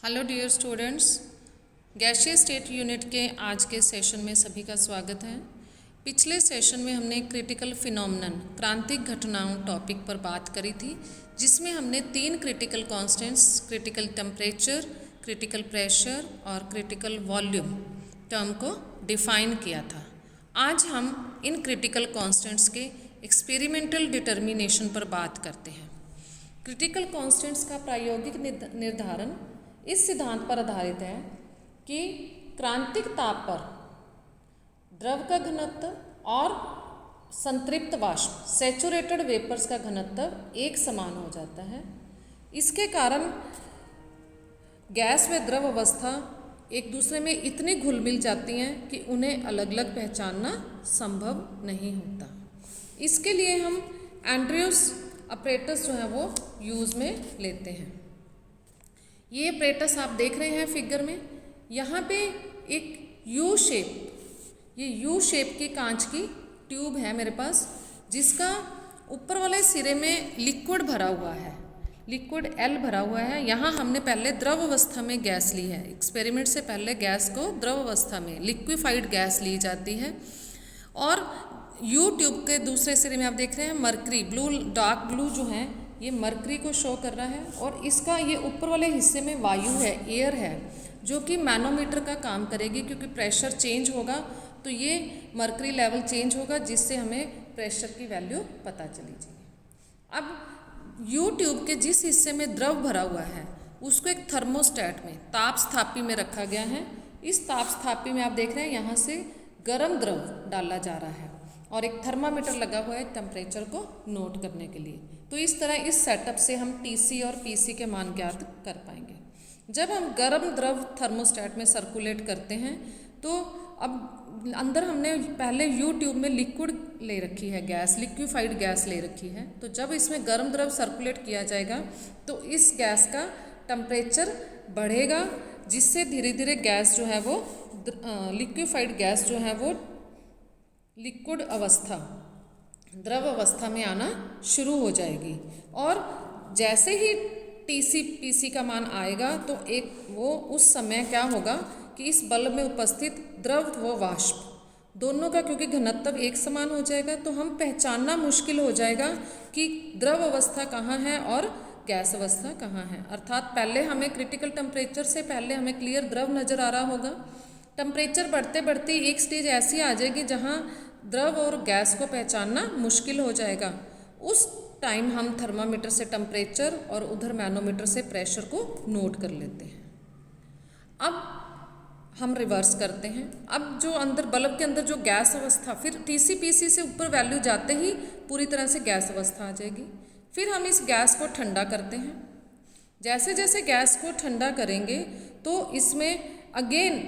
Hello dear students, गैसीय state unit के आज के सेशन में सभी का स्वागत है। पिछले सेशन में हमने क्रिटिकल फिनोमेनन क्रांतिक घटनाओं टॉपिक पर बात करी थी, जिसमें हमने 3 critical constants critical temperature, critical pressure और क्रिटिकल वॉल्यूम टर्म को डिफाइन किया था। आज हम इन क्रिटिकल कांस्टेंट्स के एक्सपेरिमेंटल डिटर्मिनेशन पर बात करते हैं। क्रिटिकल कांस्टेंट्स का प्रायोगिक निर्धारण इस सिद्धांत पर आधारित है कि क्रांतिक ताप पर द्रव का घनत्व और संतृप्त वाष्प सैचुरेटेड वेपर्स का घनत्व एक समान हो जाता है। इसके कारण गैस व द्रव अवस्था एक दूसरे में इतनी घुल मिल जाती हैं कि उन्हें अलग अलग पहचानना संभव नहीं होता। इसके लिए हम एंड्रयूज अपरेटस जो है वो यूज़ में लेते हैं। ये अपरेटस आप देख रहे हैं फिगर में। यहाँ पे एक यू शेप की कांच की ट्यूब है मेरे पास, जिसका ऊपर वाले सिरे में लिक्विड भरा हुआ है, लिक्विड एल भरा हुआ है। यहाँ हमने पहले द्रव अवस्था में गैस ली है। एक्सपेरिमेंट से पहले गैस को द्रव अवस्था में लिक्विफाइड गैस ली जाती है। और यू ट्यूब के दूसरे सिरे में आप देख रहे हैं मरकरी, ब्लू, डार्क ब्लू जो है ये मरकरी को शो कर रहा है। और इसका ये ऊपर वाले हिस्से में वायु है, एयर है, जो कि मैनोमीटर का काम करेगी, क्योंकि प्रेशर चेंज होगा तो ये मरकरी लेवल चेंज होगा, जिससे हमें प्रेशर की वैल्यू पता चली जाएगी। अब यू ट्यूब के जिस हिस्से में द्रव भरा हुआ है उसको एक थर्मोस्टेट में, ताप स्थापी में रखा गया है। इस ताप स्थापी में आप देख रहे हैं यहाँ से गर्म द्रव डाला जा रहा है और एक थर्मामीटर लगा हुआ है टेम्परेचर को नोट करने के लिए। तो इस तरह इस सेटअप से हम टीसी और पीसी के मान ज्ञात कर पाएंगे। जब हम गर्म द्रव थर्मोस्टेट में सर्कुलेट करते हैं तो अब अंदर हमने पहले यू ट्यूब में लिक्विड ले रखी है, गैस, लिक्विफाइड गैस ले रखी है। तो जब इसमें गर्म द्रव सर्कुलेट किया जाएगा तो इस गैस का टेम्परेचर बढ़ेगा, जिससे धीरे धीरे गैस जो है वो लिक्विफाइड गैस जो है वो लिक्विड अवस्था, द्रव अवस्था में आना शुरू हो जाएगी। और जैसे ही टीसी पीसी का मान आएगा तो एक वो उस समय क्या होगा कि इस बल्ब में उपस्थित द्रव व वाष्प दोनों का, क्योंकि घनत्व एक समान हो जाएगा, तो हम पहचानना मुश्किल हो जाएगा कि द्रव अवस्था कहाँ है और गैस अवस्था कहाँ है। अर्थात पहले हमें क्रिटिकल टेम्परेचर से पहले हमें क्लियर द्रव नज़र आ रहा होगा। टेम्परेचर बढ़ते बढ़ते एक स्टेज ऐसी आ जाएगी जहाँ द्रव और गैस को पहचानना मुश्किल हो जाएगा। उस टाइम हम थर्मामीटर से टेम्परेचर और उधर मैनोमीटर से प्रेशर को नोट कर लेते हैं। अब हम रिवर्स करते हैं। अब जो अंदर बल्ब के अंदर जो गैस अवस्था, फिर टीसी पीसी से ऊपर वैल्यू जाते ही पूरी तरह से गैस अवस्था आ जाएगी। फिर हम इस गैस को ठंडा करते हैं। जैसे जैसे गैस को ठंडा करेंगे तो इसमें अगेन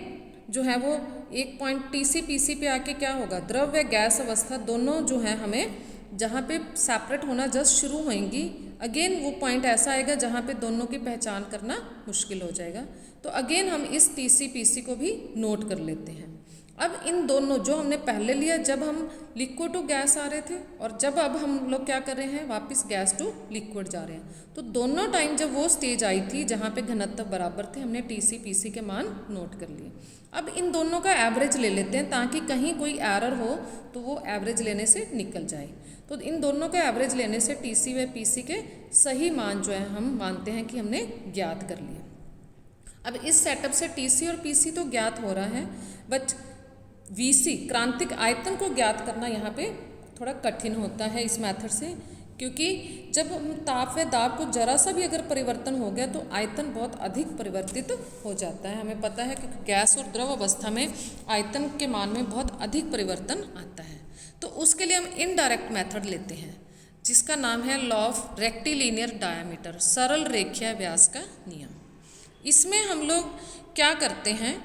जो है वो एक पॉइंट टीसी पीसी पे आके क्या होगा, द्रव व गैस अवस्था दोनों जो है हमें जहाँ पे सेपरेट होना जस्ट शुरू होंगी, अगेन वो पॉइंट ऐसा आएगा जहाँ पे दोनों की पहचान करना मुश्किल हो जाएगा। तो अगेन हम इस टीसी पीसी को भी नोट कर लेते हैं। अब इन दोनों जो हमने पहले लिया जब हम लिक्विड टू गैस आ रहे थे, और जब अब हम लोग क्या कर रहे हैं, वापस गैस टू लिक्विड जा रहे हैं, तो दोनों टाइम जब वो स्टेज आई थी जहाँ पे घनत्व बराबर थे, हमने टीसी पीसी के मान नोट कर लिए। अब इन दोनों का एवरेज ले लेते हैं ताकि कहीं कोई एरर हो तो वो एवरेज लेने से निकल जाए। तो इन दोनों का एवरेज लेने से टीसी व पीसी के सही मान जो है हम मानते हैं कि हमने ज्ञात कर लिए। अब इस सेटअप से टीसी और पीसी तो ज्ञात हो रहा है, बट वीसी क्रांतिक आयतन को ज्ञात करना यहाँ पे थोड़ा कठिन होता है इस मेथड से, क्योंकि जब हम ताप व दाब को जरा सा भी अगर परिवर्तन हो गया तो आयतन बहुत अधिक परिवर्तित हो जाता है। हमें पता है कि गैस और द्रव अवस्था में आयतन के मान में बहुत अधिक परिवर्तन आता है। तो उसके लिए हम इनडायरेक्ट मेथड लेते हैं, जिसका नाम है लॉ ऑफ रेक्टिलिनियर डायामीटर, सरल रेखीय व्यास का नियम। इसमें हम लोग क्या करते हैं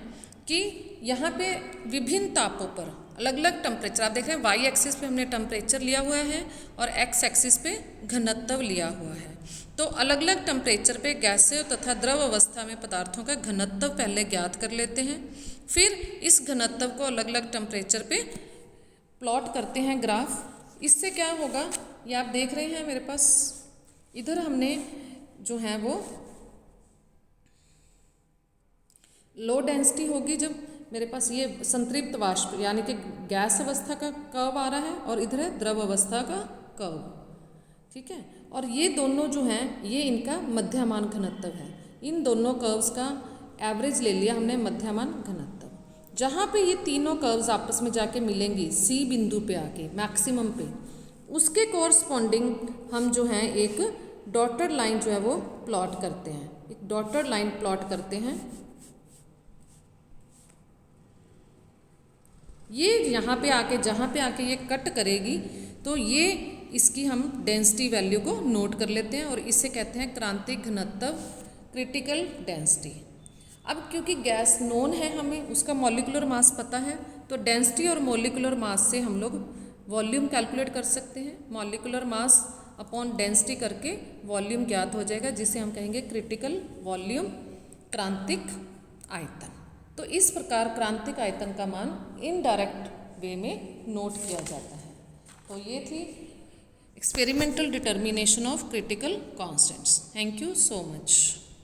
कि यहाँ पे विभिन्न तापों पर अलग अलग टेम्परेचर, आप देख रहे हैं वाई एक्सिस पे हमने टेम्परेचर लिया हुआ है और एक्स एक्सिस पे घनत्व लिया हुआ है। तो अलग अलग टेम्परेचर पे गैसीय तथा द्रव अवस्था में पदार्थों का घनत्व पहले ज्ञात कर लेते हैं। फिर इस घनत्व को अलग अलग टेम्परेचर पे प्लॉट करते हैं ग्राफ। इससे क्या होगा, ये आप देख रहे हैं मेरे पास, इधर हमने जो है वो लो डेंसिटी होगी जब मेरे पास ये संतृप्त वाष्प यानी कि गैस अवस्था का कर्व आ रहा है और इधर है द्रव अवस्था का कर्व, ठीक है। और ये दोनों जो हैं ये इनका मध्यमान घनत्व है। इन दोनों कर्व्स का एवरेज ले लिया हमने मध्यमान घनत्व। जहाँ पे ये तीनों कर्व्स आपस में जाके मिलेंगी सी बिंदु पे आके मैक्सिमम पे, उसके कोरस्पॉन्डिंग हम जो हैं एक डॉटेड लाइन जो है वो प्लॉट करते हैं, एक डॉटेड लाइन प्लॉट करते हैं। ये यहाँ पे आके जहाँ पे आके ये कट करेगी तो ये इसकी हम डेंसिटी वैल्यू को नोट कर लेते हैं और इसे कहते हैं क्रांतिक घनत्व, क्रिटिकल डेंसिटी। अब क्योंकि गैस नोन है, हमें उसका मॉलिक्यूलर मास पता है, तो डेंसिटी और मॉलिक्यूलर मास से हम लोग वॉल्यूम कैलकुलेट कर सकते हैं। मॉलिक्यूलर मास अपॉन डेंसिटी करके वॉल्यूम ज्ञात हो जाएगा, जिसे हम कहेंगे क्रिटिकल वॉल्यूम, क्रांतिक आयतन। तो इस प्रकार क्रांतिक आयतन का मान इनडायरेक्ट वे में नोट किया जाता है। तो ये थी experimental determination of critical constants. Thank you so much.